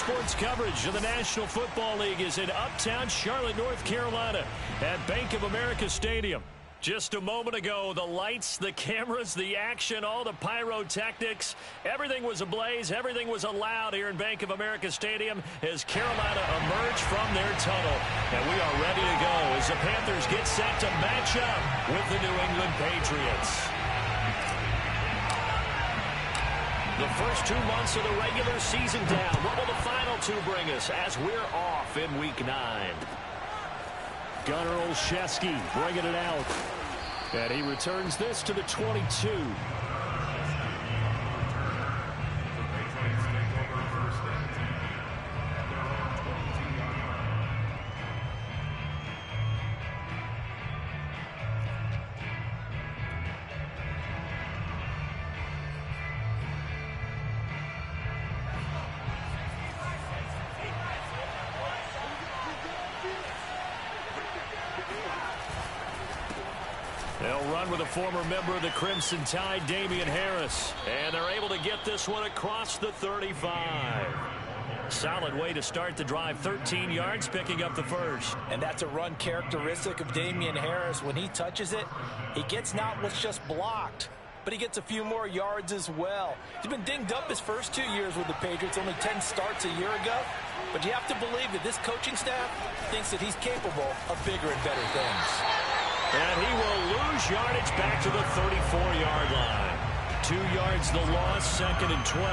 sports coverage of the National Football League is in uptown Charlotte, North Carolina at Bank of America Stadium. Just a moment ago, the lights, the cameras, the action, all the pyrotechnics, everything was ablaze, everything was allowed here in Bank of America Stadium as Carolina emerged from their tunnel. And we are ready to go as the Panthers get set to match up with the New England Patriots. The first 2 months of the regular season down. What will the final two bring us as we're off in Week 9? Gunnar Olszewski bringing it out. And he returns this to the 22. They'll run with a former member of the Crimson Tide, Damien Harris. And they're able to get this one across the 35. Solid way to start the drive. 13 yards, picking up the first. And that's a run characteristic of Damien Harris. When he touches it, he gets not what's just blocked, but he gets a few more yards as well. He's been dinged up his first 2 years with the Patriots, only 10 starts a year ago. But you have to believe that this coaching staff thinks that he's capable of bigger and better things. And he will lose yardage back to the 34-yard line. 2 yards the loss, 2nd and 12.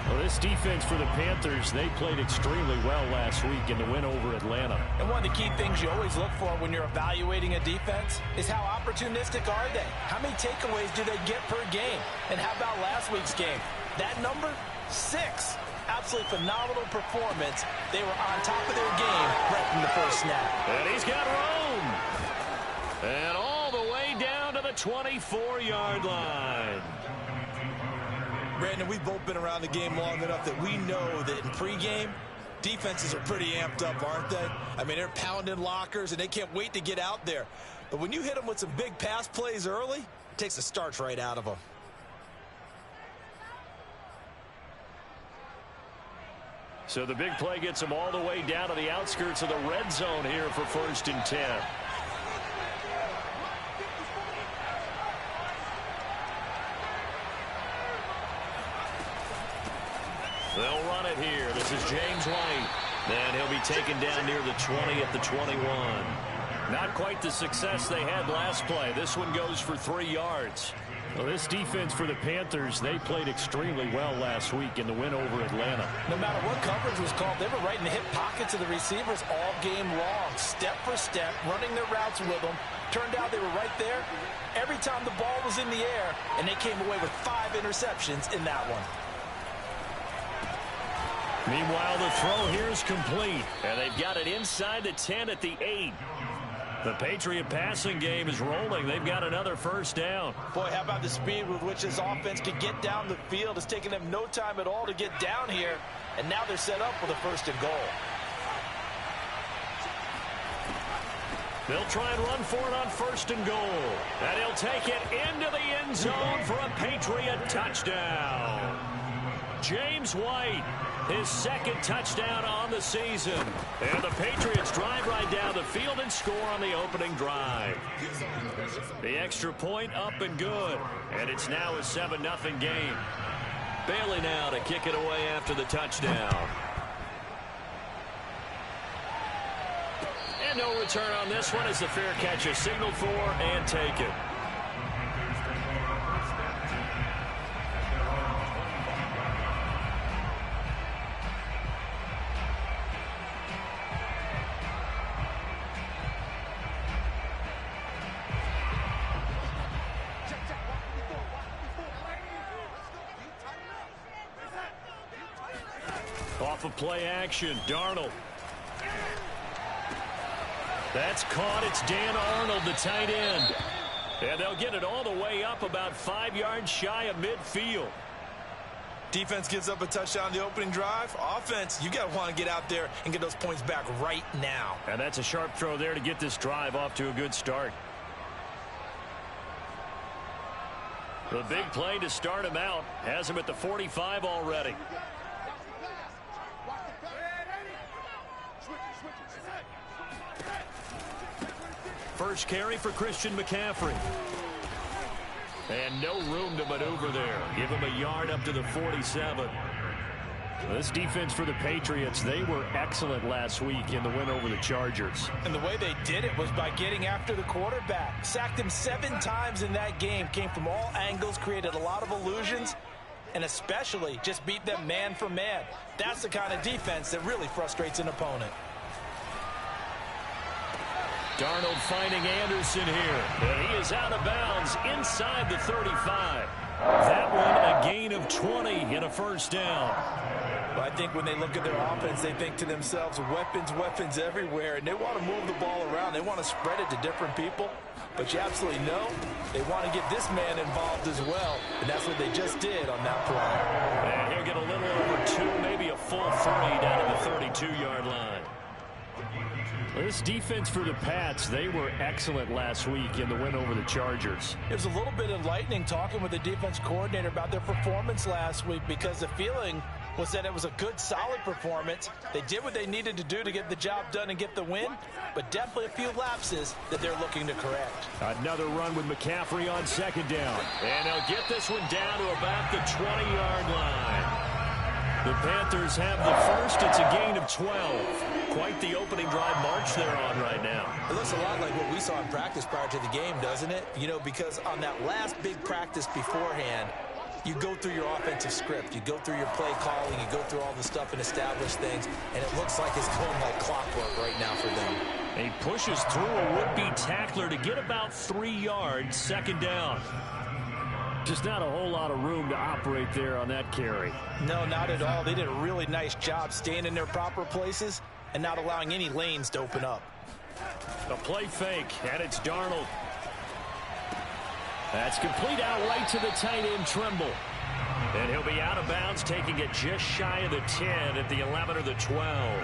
Well, this defense for the Panthers, they played extremely well last week in the win over Atlanta. And one of the key things you always look for when you're evaluating a defense is how opportunistic are they? How many takeaways do they get per game? And how about last week's game? That number, 6. Absolutely phenomenal performance. They were on top of their game right from the first snap. And he's got room. And all the way down to the 24-yard line. Brandon, we've both been around the game long enough that we know that in pregame, defenses are pretty amped up, aren't they? I mean, they're pounding lockers, and they can't wait to get out there. But when you hit them with some big pass plays early, it takes the starch right out of them. So the big play gets them all the way down to the outskirts of the red zone here for 1st and 10. They'll run it here. This is James White. And he'll be taken down near the 20 at the 21. Not quite the success they had last play. This one goes for 3 yards. Well, this defense for the Panthers, they played extremely well last week in the win over Atlanta. No matter what coverage was called, they were right in the hip pockets of the receivers all game long, step for step, running their routes with them. Turned out they were right there every time the ball was in the air, and they came away with 5 interceptions in that one. Meanwhile, the throw here is complete, and they've got it inside the 10 at the 8. The Patriot passing game is rolling. They've got another first down. Boy, how about the speed with which this offense can get down the field? It's taken them no time at all to get down here, and now they're set up with a 1st and goal. They'll try and run for it on 1st and goal. And he'll take it into the end zone for a Patriot touchdown. James White, his 2nd touchdown on the season. And the Patriots drive right down the field and score on the opening drive. The extra point up and good. And it's now a 7-0 game. Bailey now to kick it away after the touchdown. And no return on this one as the fair catch is signaled for and taken. Off of play action, Darnold. That's caught. It's Dan Arnold, the tight end. And they'll get it all the way up about 5 yards shy of midfield. Defense gives up a touchdown the opening drive. Offense, you got to want to get out there and get those points back right now. And that's a sharp throw there to get this drive off to a good start. The big play to start him out has him at the 45 already. first carry for Christian McCaffrey. And no room to maneuver there. Give him a yard up to the 47. This defense for the Patriots, they were excellent last week in the win over the Chargers. And the way they did it was by getting after the quarterback. Sacked him 7 times in that game. Came from all angles, created a lot of illusions, and especially just beat them man for man. That's the kind of defense that really frustrates an opponent. Darnold finding Anderson here. And he is out of bounds inside the 35. That one a gain of 20 and a first down. Well, I think when they look at their offense, they think to themselves, weapons, weapons everywhere, and they want to move the ball around. They want to spread it to different people. But you absolutely know they want to get this man involved as well, and that's what they just did on that play. And he'll get a little over 2, maybe a full 3 down to the 32-yard line. This defense for the Pats, they were excellent last week in the win over the Chargers. It was a little bit enlightening talking with the defense coordinator about their performance last week, because the feeling was that it was a good, solid performance. They did what they needed to do to get the job done and get the win, but definitely a few lapses that they're looking to correct. Another run with McCaffrey on second down. And he'll get this one down to about the 20-yard line. The Panthers have the first. It's a gain of 12. Quite the opening drive march they're on right now. It looks a lot like what we saw in practice prior to the game, doesn't it? You know, because on that last big practice beforehand, you go through your offensive script. You go through your play calling. You go through all the stuff and establish things. And it looks like it's going like clockwork right now for them. And he pushes through a would-be tackler to get about 3 yards, second down. Just not a whole lot of room to operate there on that carry. No, not at all. They did a really nice job staying in their proper places and not allowing any lanes to open up. A play fake, and it's Darnold. That's complete out right to the tight end, Trimble. And he'll be out of bounds, taking it just shy of the 10 at the 11 or the 12.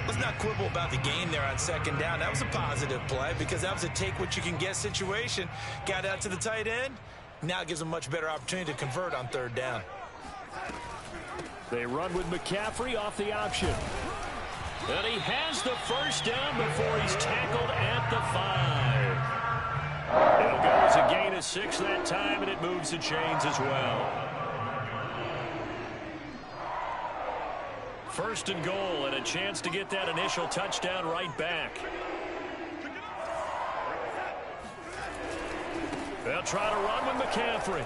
Let's not quibble about the gain there on second down. That was a positive play because that was a take-what-you-can-get situation. Got out to the tight end. Now it gives them a much better opportunity to convert on third down. They run with McCaffrey off the option. And he has the first down before he's tackled at the 5. It'll go as a gain of 6 that time, and it moves the chains as well. First and goal, and a chance to get that initial touchdown right back. They'll try to run with McCaffrey.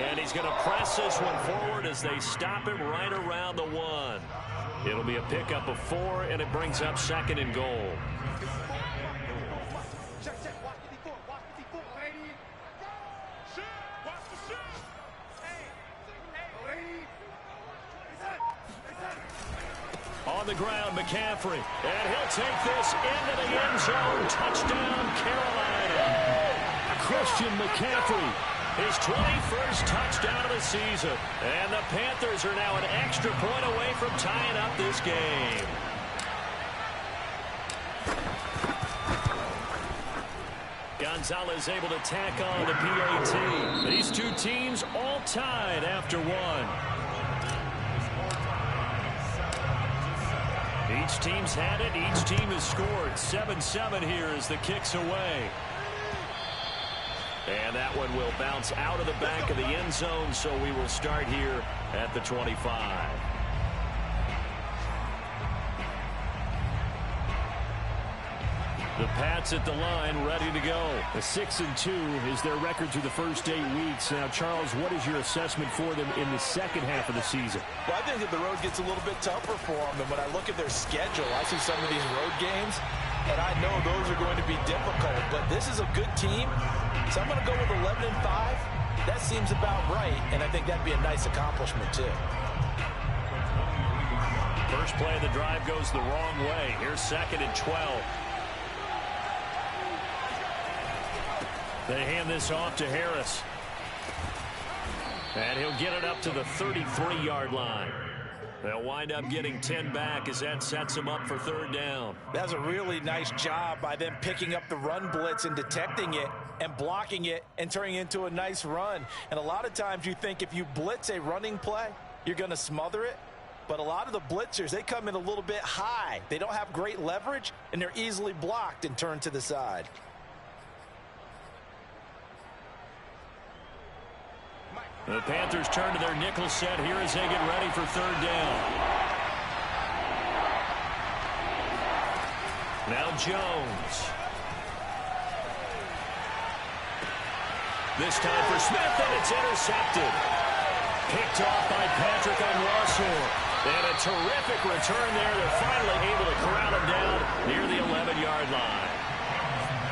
And he's going to press this one forward as they stop him right around the 1. It'll be a pickup of 4, and it brings up second and goal. On the ground, McCaffrey. And he'll take this into the end zone. Touchdown, Carolina. Christian McCaffrey. His 21st touchdown of the season. And the Panthers are now an extra point away from tying up this game. Gonzalez able to tack on the PAT. These two teams all tied after 1. Each team's had it. Each team has scored. 7-7 here as the kick's away. And that one will bounce out of the back of the end zone, so we will start here at the 25. The Pats at the line, ready to go. A 6-2 is their record through the first 8 weeks. Now, Charles, what is your assessment for them in the second half of the season? Well, I think that the road gets a little bit tougher for them. And when I look at their schedule, I see some of these road games, and I know those are going to be difficult. But this is a good team, so I'm going to go with 11-5. That seems about right, and I think that'd be a nice accomplishment, too. First play of the drive goes the wrong way. Here's second and 12. They hand this off to Harris. And he'll get it up to the 33-yard line. They'll wind up getting 10 back as that sets them up for third down. That's a really nice job by them picking up the run blitz and detecting it and blocking it and turning it into a nice run. And a lot of times you think if you blitz a running play, you're going to smother it. But a lot of the blitzers, they come in a little bit high. They don't have great leverage, and they're easily blocked and turned to the side. The Panthers turn to their nickel set here as they get ready for third down. Now Jones. This time for Smith, and it's intercepted. Picked off by Patrick Onwuasor. And a terrific return there. They're finally able to corral him down near the 11-yard line.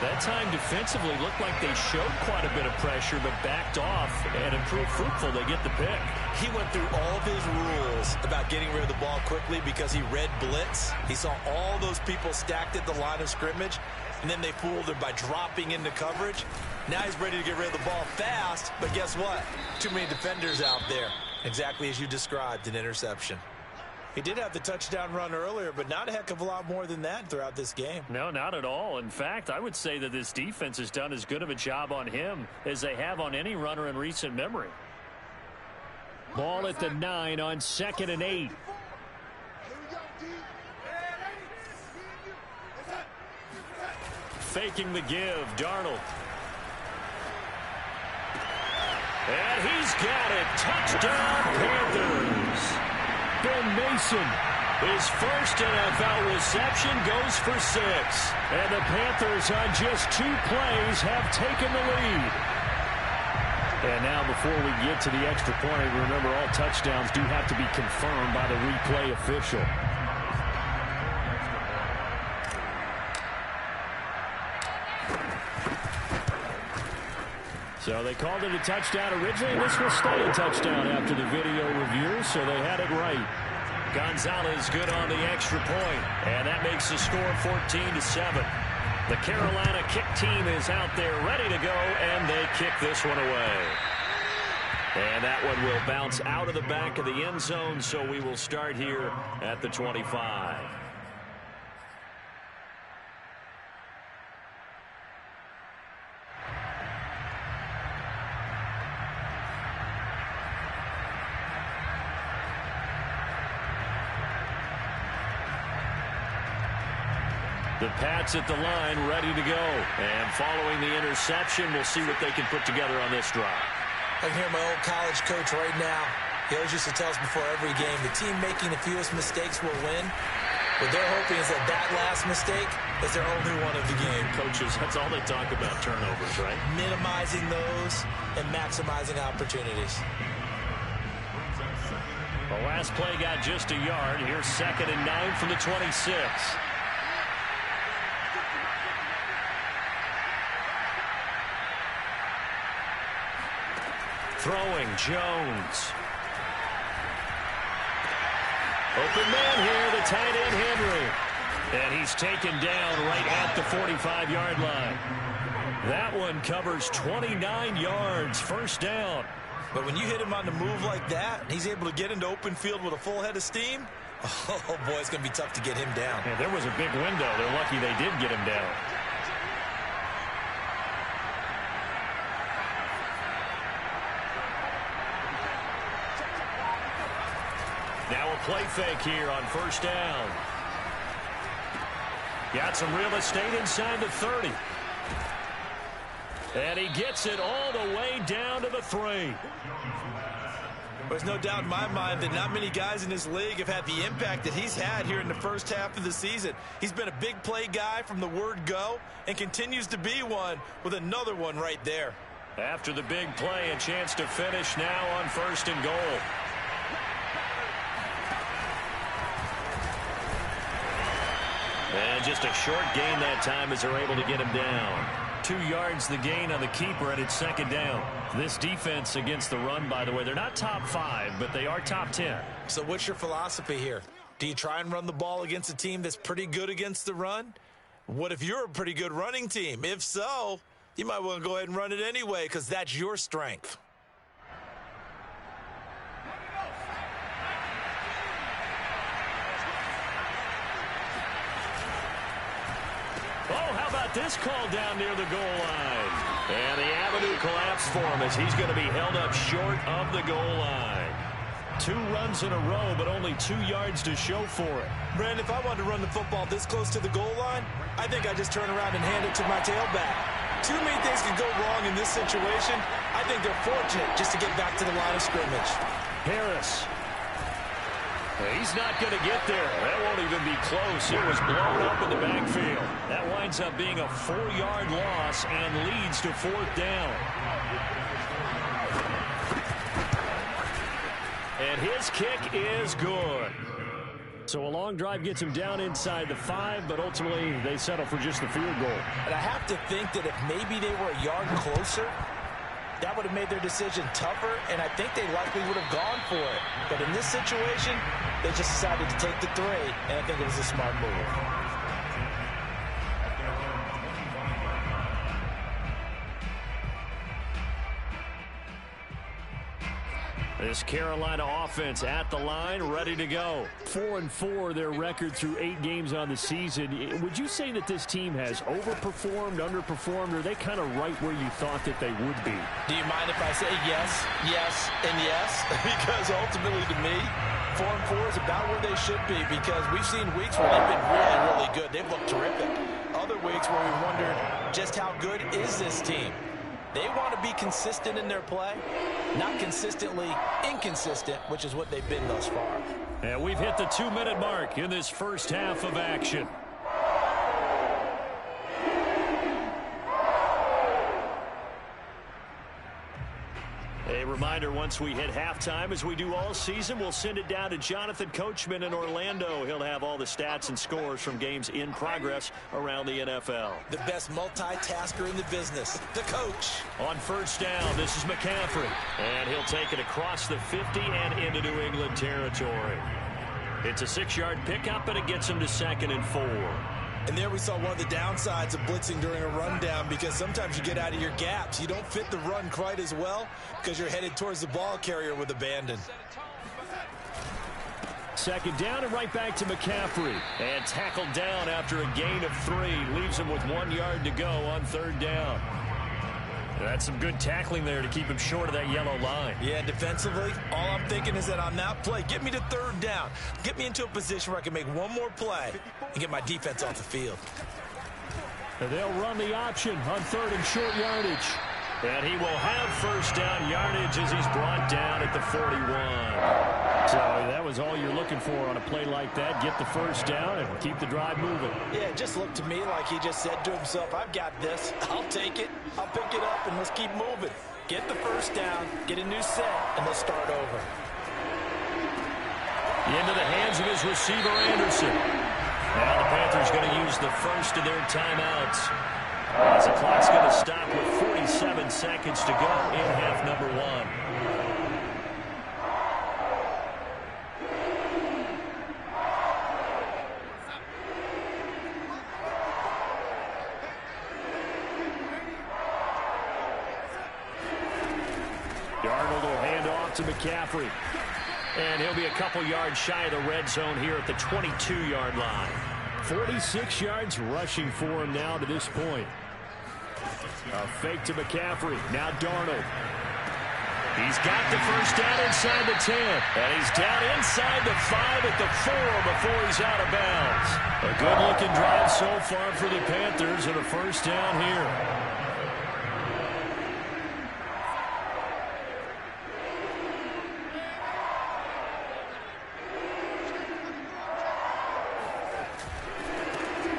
That time defensively looked like they showed quite a bit of pressure, but backed off and improved fruitful. They get the pick. He went through all of his rules about getting rid of the ball quickly because he read blitz. He saw all those people stacked at the line of scrimmage, and then they fooled him by dropping into coverage. Now he's ready to get rid of the ball fast, but guess what? Too many defenders out there. Exactly as you described, an interception. He did have the touchdown run earlier, but not a heck of a lot more than that throughout this game. No, not at all. In fact, I would say that this defense has done as good of a job on him as they have on any runner in recent memory. Ball at the 9 on 2nd and 8. Faking the give, Darnold. And he's got it. Touchdown, Panthers. Ben Mason, his first NFL reception, goes for 6. And the Panthers on just 2 plays have taken the lead. And now before we get to the extra point, remember all touchdowns do have to be confirmed by the replay official. So they called it a touchdown originally. This will stay a touchdown after the video review, so they had it right. Gonzalez good on the extra point, and that makes the score 14-7. The Carolina kick team is out there ready to go, and they kick this one away. And that one will bounce out of the back of the end zone, so we will start here at the 25. The Pats at the line, ready to go. And following the interception, we'll see what they can put together on this drive. I can hear my old college coach right now. He always used to tell us before every game, the team making the fewest mistakes will win. What they're hoping is that that last mistake is their only one of the game. Coaches, that's all they talk about, turnovers, right? Minimizing those and maximizing opportunities. The last play got just a yard. Here's 2nd and 9 from the 26. Throwing, Jones. Open man here, the tight end, Henry. And he's taken down right at the 45-yard line. That one covers 29 yards, first down. But when you hit him on the move like that, he's able to get into open field with a full head of steam. Oh, boy, it's going to be tough to get him down. Yeah, there was a big window. They're lucky they did get him down. Now a play fake here on first down. Got some real estate inside the 30. And he gets it all the way down to the 3. There's no doubt in my mind that not many guys in this league have had the impact that he's had here in the first half of the season. He's been a big play guy from the word go and continues to be one with another one right there. After the big play, a chance to finish now on 1st and goal. And just a short gain that time as they're able to get him down. 2 yards the gain on the keeper, and it's 2nd down. This defense against the run, by the way, they're not top 5, but they are top 10. So what's your philosophy here? Do you try and run the ball against a team that's pretty good against the run? What if you're a pretty good running team? If so, you might want to go ahead and run it anyway because that's your strength. Oh, how about this call down near the goal line? And the avenue collapsed for him as he's going to be held up short of the goal line. 2 runs in a row, but only 2 yards to show for it. Brandon, if I wanted to run the football this close to the goal line, I think I just turn around and hand it to my tailback. Too many things can go wrong in this situation. I think they're fortunate just to get back to the line of scrimmage. Harris. He's not going to get there. That won't even be close. It was blown up in the backfield. That winds up being a 4-yard loss and leads to 4th down. And his kick is good. So a long drive gets him down inside the 5, but ultimately they settle for just the field goal. And I have to think that if maybe they were a yard closer, that would have made their decision tougher, and I think they likely would have gone for it. But in this situation, they just decided to take the 3, and I think it was a smart move. This Carolina offense at the line, ready to go. 4-4 their record through 8 games on the season. Would you say that this team has overperformed, underperformed, or are they kind of right where you thought that they would be? Do you mind if I say yes, yes, and yes? Because ultimately to me, 4-4 is about where they should be, because we've seen weeks where they've been really, really good. They've looked terrific. Other weeks where we wondered just how good is this team? They want to be consistent in their play, not consistently inconsistent, which is what they've been thus far. And we've hit the 2-minute mark in this first half of action. A reminder, once we hit halftime, as we do all season, we'll send it down to Jonathan Coachman in Orlando. He'll have all the stats and scores from games in progress around the NFL. The best multitasker in the business, the coach. On first down, this is McCaffrey. And he'll take it across the 50 and into New England territory. It's a 6-yard pickup, and it gets him to 2nd and 4. And there we saw one of the downsides of blitzing during a rundown, because sometimes you get out of your gaps. You don't fit the run quite as well because you're headed towards the ball carrier with abandon. 2nd down and right back to McCaffrey. And tackled down after a gain of 3. Leaves him with 1 yard to go on 3rd down. That's some good tackling there to keep him short of that yellow line. Yeah, defensively, all I'm thinking is that on that play, get me to 3rd down. Get me into a position where I can make one more play and get my defense off the field. And they'll run the option on 3rd and short yardage. And he will have first down yardage as he's brought down at the 41. So that was all you're looking for on a play like that. Get the first down and keep the drive moving. Yeah, it just looked to me like he just said to himself, I've got this. I'll take it. I'll pick it up, and let's keep moving. Get the first down, get a new set, and let's start over. Into the hands of his receiver, Anderson. Now the Panthers going to use the first of their timeouts, as the clock's going to stop with 47 seconds to go in half number 1. Darnold will hand off to McCaffrey. And he'll be a couple yards shy of the red zone here at the 22-yard line. 46 yards rushing for him now to this point. A fake to McCaffrey. Now Darnold. He's got the first down inside the 10. And he's down inside the 5 at the 4 before he's out of bounds. A good-looking drive so far for the Panthers, and a first down here.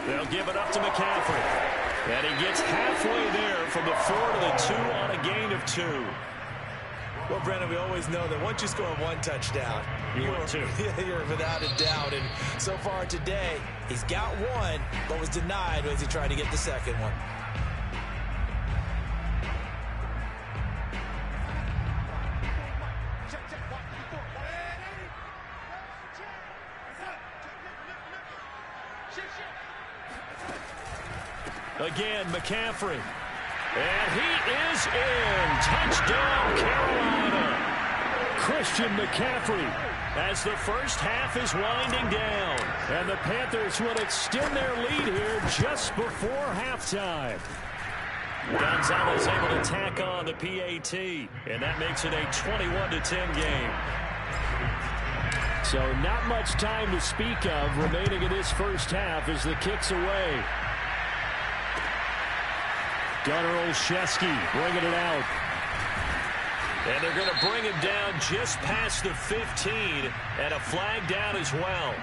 They'll give it up to McCaffrey. And he gets halfway there from the 4 to the 2 on a gain of 2. Well, Brandon, we always know that once you score 1 touchdown, you're without a doubt. And so far today, he's got 1, but was denied as he tried to get the second one. Again, McCaffrey. And he is in. Touchdown, Carolina. Christian McCaffrey. As the first half is winding down. And the Panthers will extend their lead here just before halftime. Gonzalez able to tack on the PAT. And that makes it a 21-10 game. So not much time to speak of remaining in this first half as the kick's away. Gunnar Olszewski bringing it out. And they're going to bring him down just past the 15, and a flag down as well.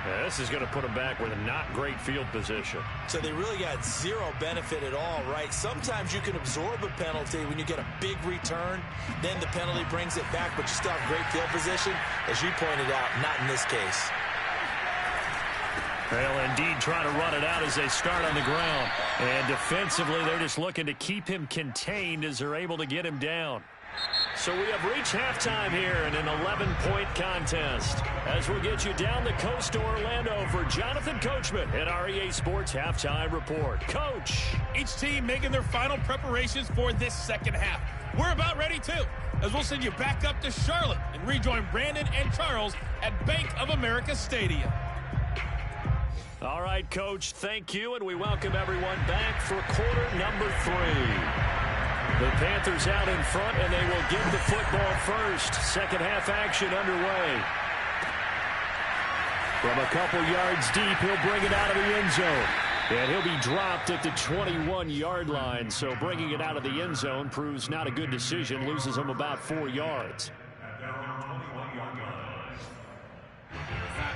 Yeah, this is going to put him back with a not great field position. So they really got zero benefit at all, right? Sometimes you can absorb a penalty when you get a big return. Then the penalty brings it back, but you still have great field position. As you pointed out, not in this case. They'll indeed try to run it out as they start on the ground. And defensively, they're just looking to keep him contained as they're able to get him down. So we have reached halftime here in an 11-point contest. As we'll get you down the coast to Orlando for Jonathan Coachman at our EA Sports Halftime Report. Coach. Each team making their final preparations for this second half. We're about ready, too, as we'll send you back up to Charlotte and rejoin Brandon and Charles at Bank of America Stadium. All right, Coach, thank you, and we welcome everyone back for quarter number 3. The Panthers out in front, and they will get the football first. Second half action underway. From a couple yards deep, he'll bring it out of the end zone. And he'll be dropped at the 21-yard line. So bringing it out of the end zone proves not a good decision. Loses him about 4 yards.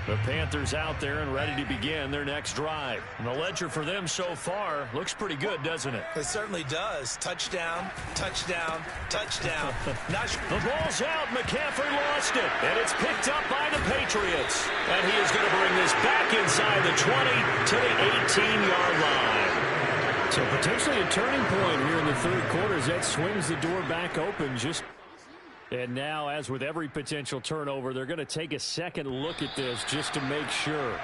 The Panthers out there and ready to begin their next drive. And the ledger for them so far looks pretty good, doesn't it? It certainly does. Touchdown, touchdown, touchdown. The ball's out. McCaffrey lost it. And it's picked up by the Patriots. And he is going to bring this back inside the 20 to the 18-yard line. So potentially a turning point here in the third quarter as that swings the door back open. And now, as with every potential turnover, they're going to take a second look at this just to make sure.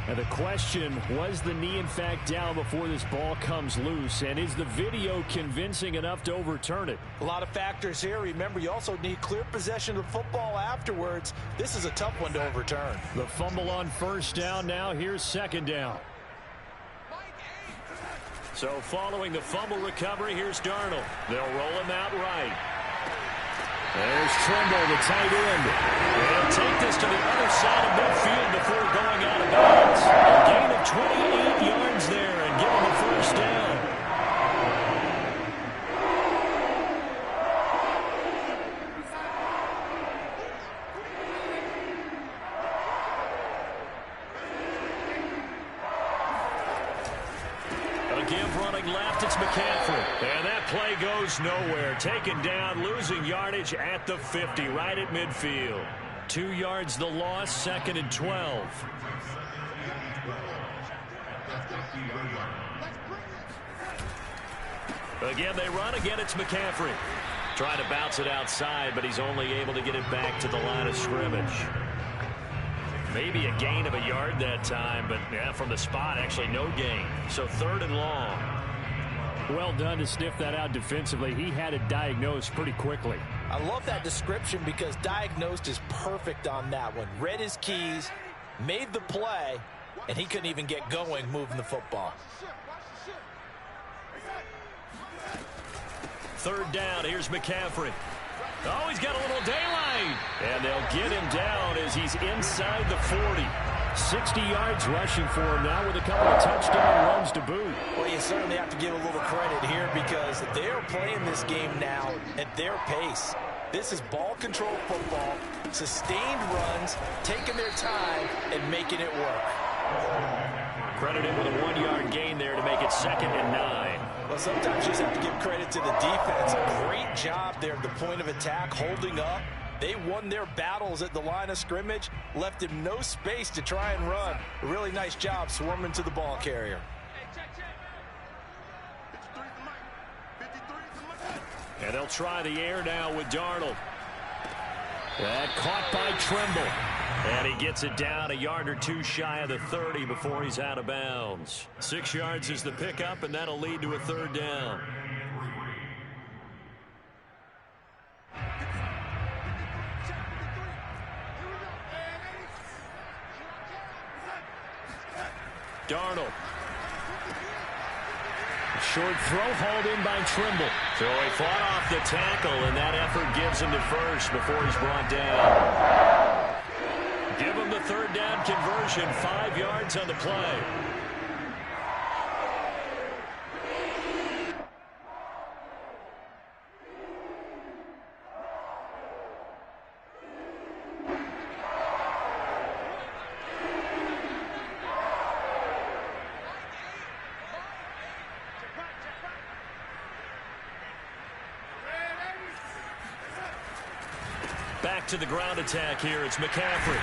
And the question, was the knee in fact down before this ball comes loose? And is the video convincing enough to overturn it? A lot of factors here. Remember, you also need clear possession of the football afterwards. This is a tough one to overturn. The fumble on first down now. Here's second down. So following the fumble recovery, here's Darnold. They'll roll him out right. There's Tremble, the tight end. They'll take this to the other side of midfield before going out of bounds. A gain of 28 yards there and give him a first down. Give running left, it's McCaffrey. And that play goes nowhere. Taken down, losing yardage at the 50, right at midfield. 2 yards the loss, second and 12. Again, they run. Again, it's McCaffrey. Trying to bounce it outside, but he's only able to get it back to the line of scrimmage. Maybe a gain of a yard that time, but yeah, from the spot, actually no gain. So third and long. Well done to sniff that out defensively. He had it diagnosed pretty quickly. I love that description because diagnosed is perfect on that one. Read his keys, made the play, and he couldn't even get going moving the football. Third down, here's McCaffrey. Oh, he's got a little daylight. And they'll get him down as he's inside the 40. 60 yards rushing for him now with a couple of touchdown runs to boot. Well, you certainly have to give a little credit here because they're playing this game now at their pace. This is ball control football, sustained runs, taking their time, and making it work. Credited with a 1-yard gain there to make it 2nd and 9. Well, sometimes you just have to give credit to the defense. A great job there at the point of attack, holding up. They won their battles at the line of scrimmage, left him no space to try and run. A really nice job swarming to the ball carrier. And they'll try the air now with Darnold. That caught by Tremble. And he gets it down a yard or two shy of the 30 before he's out of bounds. 6 yards is the pickup, and that'll lead to a third down. Darnold. Short throw hauled in by Tremble. So he fought off the tackle, and that effort gives him to first before he's brought down. Give him the third down conversion, 5 yards on the play. Back to the ground attack here. It's McCaffrey.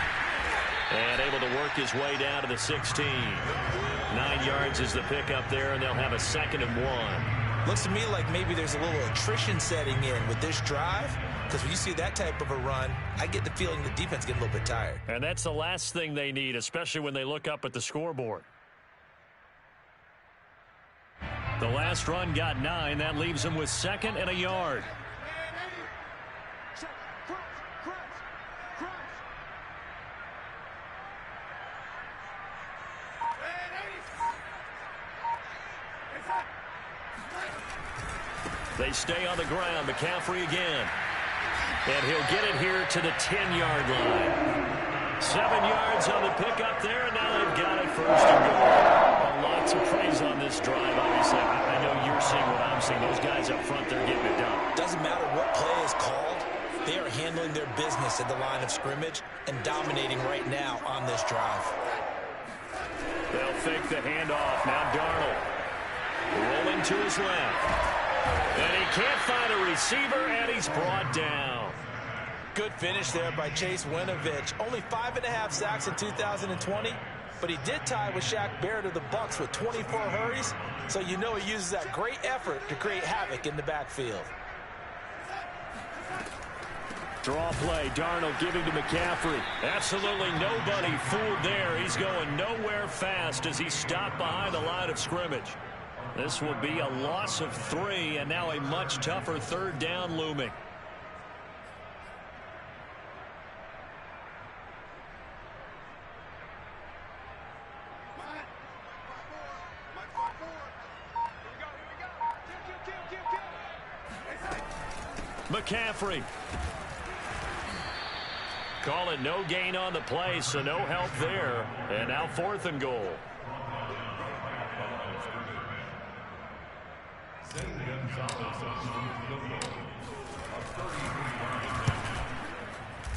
And able to work his way down to the 16. 9 yards is the pickup there, and they'll have a 2nd and 1. Looks to me like maybe there's a little attrition setting in with this drive, because when you see that type of a run, I get the feeling the defense getting a little bit tired. And that's the last thing they need, especially when they look up at the scoreboard. The last run got 9. That leaves them with 2nd and a yard. They stay on the ground. McCaffrey again. And he'll get it here to the 10-yard line. 7 yards on the pickup there, and now they've got it 1st and goal. Lots of praise on this drive, obviously. I know you're seeing what I'm seeing. Those guys up front, they're getting it done. Doesn't matter what play is called. They are handling their business at the line of scrimmage and dominating right now on this drive. They'll fake the handoff. Now Darnold rolling to his left. And he can't find a receiver, and he's brought down. Good finish there by Chase Winovich. Only 5.5 sacks in 2020, but he did tie with Shaq Barrett of the Bucs with 24 hurries, so you know he uses that great effort to create havoc in the backfield. Draw play. Darnold giving to McCaffrey. Absolutely nobody fooled there. He's going nowhere fast as he stopped behind the line of scrimmage. This will be a loss of 3, and now a much tougher 3rd down looming. McCaffrey. Call it no gain on the play, so no help there. And now 4th and goal.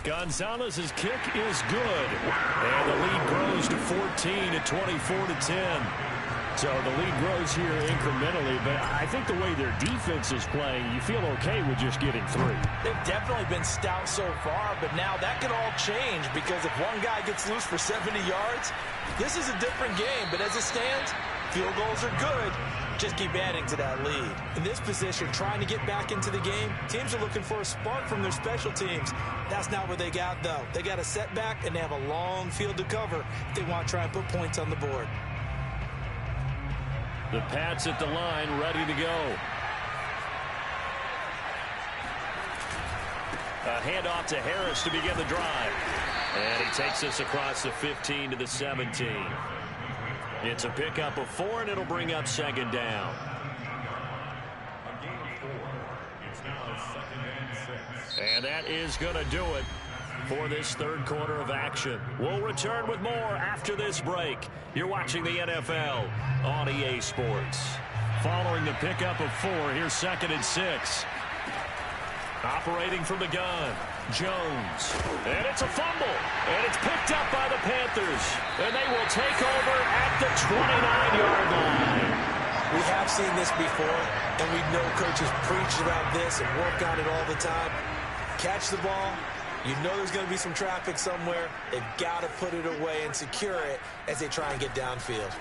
Gonzalez's kick is good, and the lead grows to 14 at 24-10. So the lead grows here incrementally, but I think the way their defense is playing, you feel okay with just getting 3. They've definitely been stout so far, but now that could all change, because if one guy gets loose for 70 yards, this is a different game. But as it stands, field goals are good. Just keep adding to that lead. In this position, trying to get back into the game, teams are looking for a spark from their special teams. That's not what they got, though. They got a setback, and they have a long field to cover if they want to try and put points on the board. The Pats at the line, ready to go. A handoff to Harris to begin the drive. And he takes us across the 15 to the 17. It's a pickup of 4, and it'll bring up 2nd down. And that is going to do it for this 3rd quarter of action. We'll return with more after this break. You're watching the NFL on EA Sports. Following the pickup of 4, here's 2nd and 6. Operating from the gun, Jones. And it's a fumble. And it's picked up by the Panthers. And they will take over at the 29-yard line. We have seen this before, and we know coaches preach about this and work on it all the time. Catch the ball. You know there's going to be some traffic somewhere. They've got to put it away and secure it as they try and get downfield.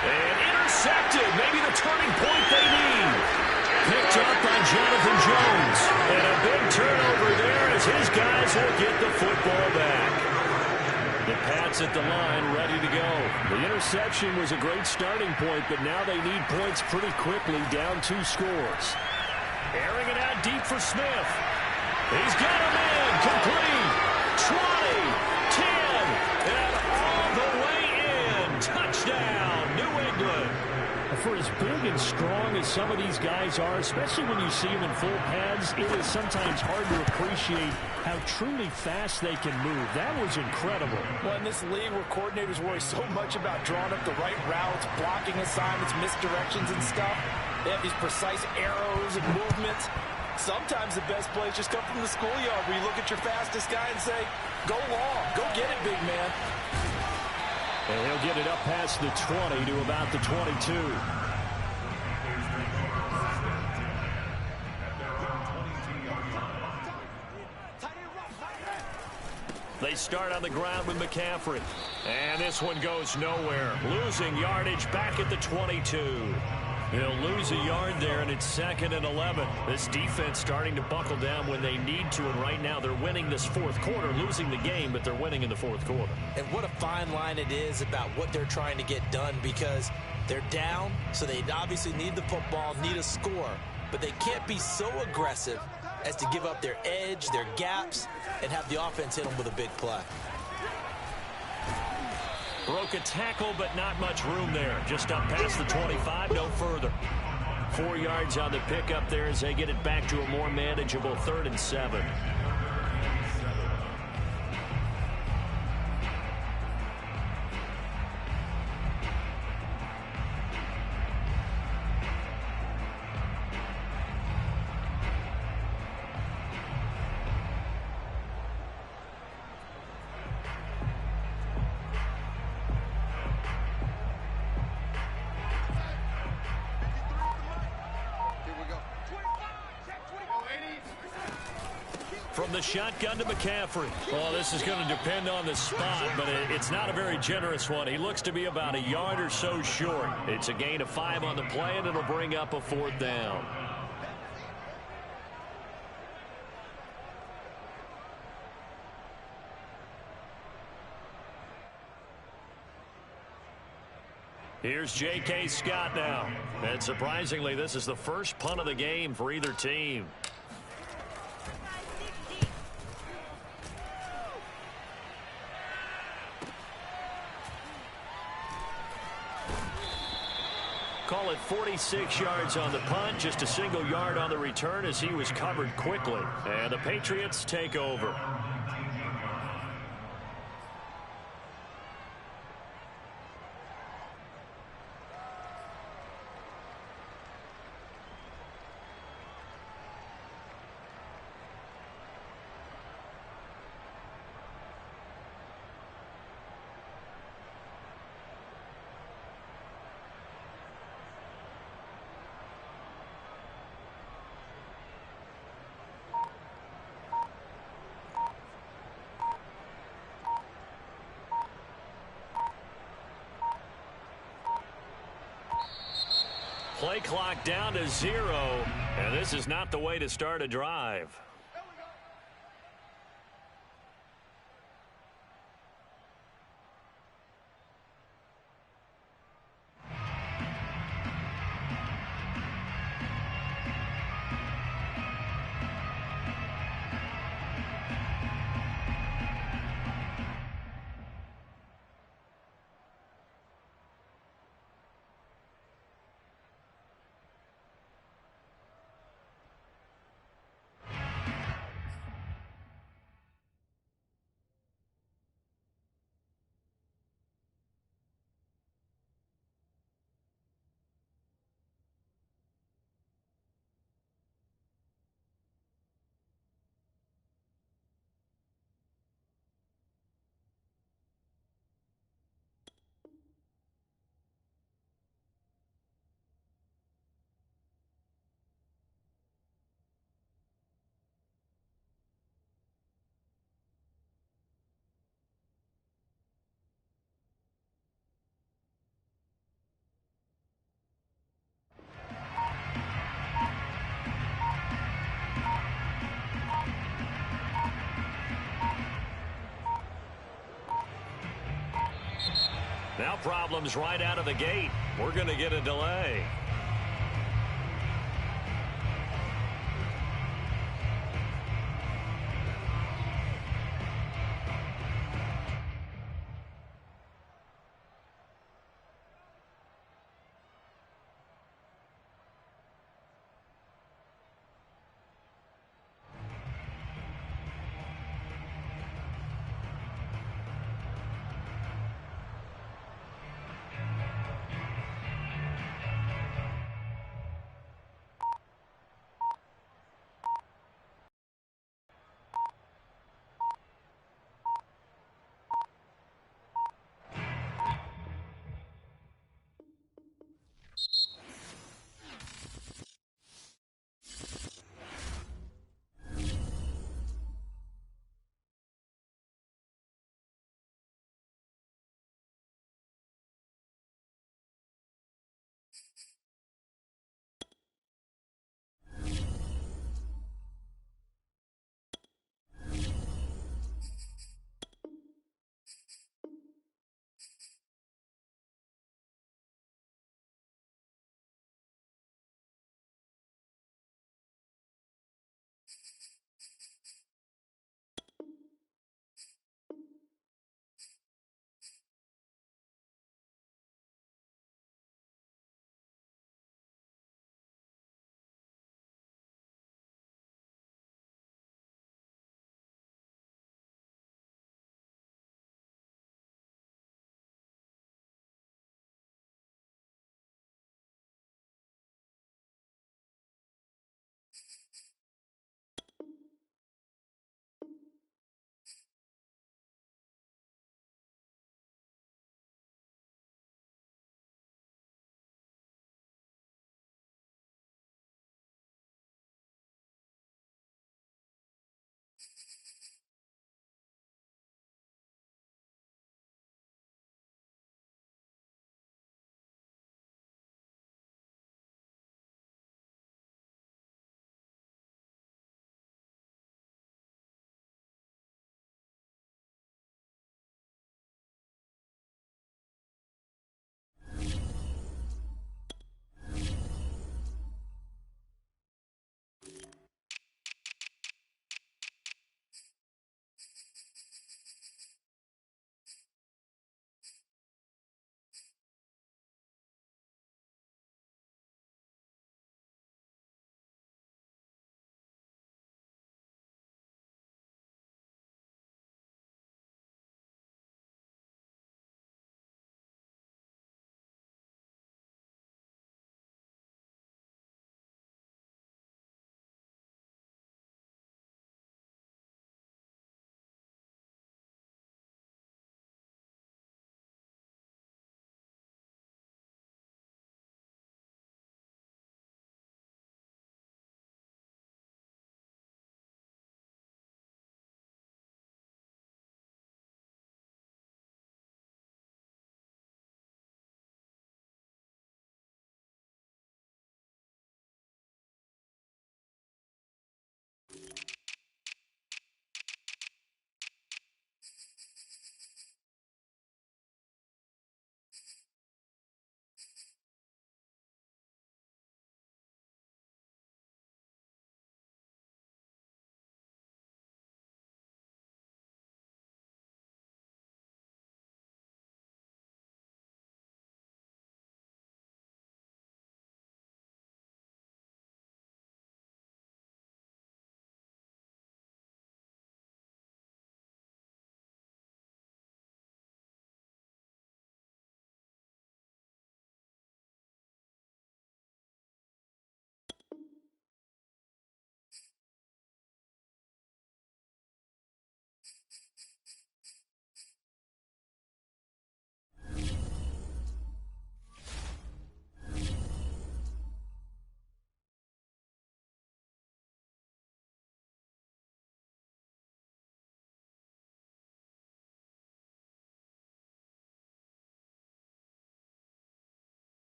And intercepted. Maybe the turning point they need. Picked up by Jonathan Jones. And a big turnover there as his guys will get the football back. The Pats at the line, ready to go. The interception was a great starting point, but now they need points pretty quickly, down 2 scores. Airing it out deep for Smith. He's got a man. Complete. 20, 10, and all the way in. Touchdown, New England. A for as big and strong as some of these guys are, especially when you see them in full pads, it is sometimes hard to appreciate how truly fast they can move. That was incredible. Well, in this league where coordinators worry so much about drawing up the right routes, blocking assignments, misdirections and stuff, they have these precise arrows and movements. Sometimes the best plays just come from the schoolyard where you look at your fastest guy and say, go long, go get it, big man. And he'll get it up past the 20 to about the 22. They start on the ground with McCaffrey. And this one goes nowhere. Losing yardage back at the 22. They'll lose a yard there, and it's 2nd and 11. This defense starting to buckle down when they need to, and right now they're winning this fourth quarter, losing the game, but they're winning in the fourth quarter. And what a fine line it is about what they're trying to get done, because they're down, so they obviously need the football, need a score, but they can't be so aggressive as to give up their edge, their gaps, and have the offense hit them with a big play. Broke a tackle, but not much room there. Just up past the 25, no further. 4 yards on the pickup there as they get it back to a more manageable 3rd and 7. From the shotgun to McCaffrey. Well, this is going to depend on the spot, but it's not a very generous one. He looks to be about a yard or so short. It's a gain of 5 on the play, and it'll bring up a 4th down. Here's J.K. Scott now. And surprisingly, this is the first punt of the game for either team. Call it 46 yards on the punt, just a single yard on the return as he was covered quickly. And the Patriots take over. Play clock down to 0, and this is not the way to start a drive. Now problems right out of the gate. We're going to get a delay.